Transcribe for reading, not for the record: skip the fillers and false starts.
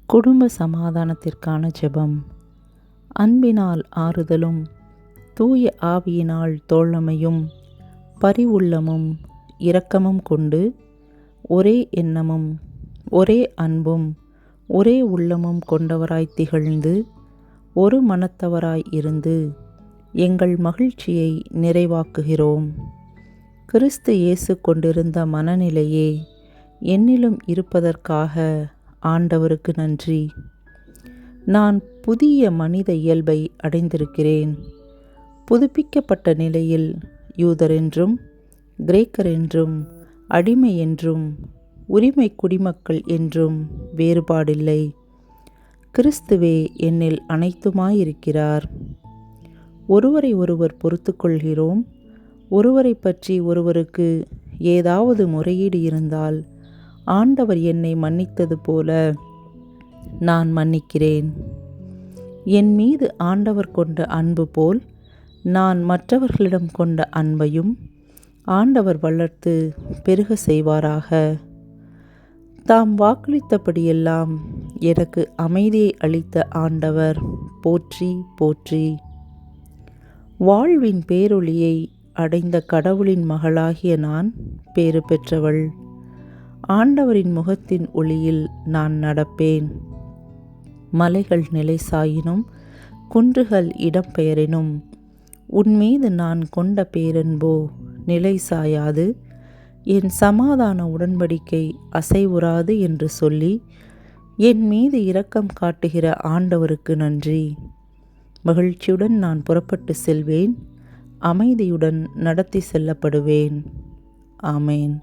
குடும்ப சமாதானத்திற்கான ஜெபம். அன்பினால் ஆறுதலும் தூய ஆவியினால் தோழமையும் பரிவுள்ளமும் இரக்கமும் கொண்டு ஒரே எண்ணமும் ஒரே அன்பும் ஒரே உள்ளமும் கொண்டவராய் திகழ்ந்து ஒரு மனத்தவராய் இருந்து எங்கள் மகிழ்ச்சியை நிறைவாக்குகிறோம். கிறிஸ்து இயேசு கொண்டிருந்த மனநிலையே என்னிலும் இருப்பதற்காக ஆண்டவருக்கு நன்றி. நான் புதிய மனித இயல்பை அடைந்திருக்கிறேன். புதுப்பிக்கப்பட்ட நிலையில் யூதர் என்றும் கிரேக்கர் என்றும் அடிமை என்றும் உரிமை குடிமக்கள் என்றும் வேறுபாடில்லை. கிறிஸ்துவே என்னில் அனைத்துமாயிருக்கிறார். ஒருவரை ஒருவர் பொறுத்து கொள்கிறோம். ஒருவரை பற்றி ஒருவருக்கு ஏதாவது முறையீடு இருந்தால் ஆண்டவர் என்னை மன்னித்தது போல நான் மன்னிக்கிறேன். என் மீது ஆண்டவர் கொண்ட அன்பு போல் நான் மற்றவர்களிடம் கொண்ட அன்பையும் ஆண்டவர் வளர்த்து பெருக செய்வாராக. தாம் வாக்களித்தபடியெல்லாம் எனக்கு அமைதியை அளித்த ஆண்டவர் போற்றி போற்றி. வாழ்வின் பேரொளியை அடைந்த கடவுளின் மகளாகிய நான் பேறு பெற்றவள். ஆண்டவரின் முகத்தின் ஒளியில் நான் நடப்பேன். மலைகள் நிலை சாயினும் குன்றுகள் இடம்பெயரினும் உன்மீது நான் கொண்ட பேரன்போ நிலை சாயாது, என் சமாதான உடன்படிக்கை அசைவுறாது என்று சொல்லி என் மீது இரக்கம் காட்டுகிற ஆண்டவருக்கு நன்றி. மகிழ்ச்சியுடன் நான் புறப்பட்டு செல்வேன். அமைதியுடன் நடத்தி செல்லப்படுவேன். ஆமேன்.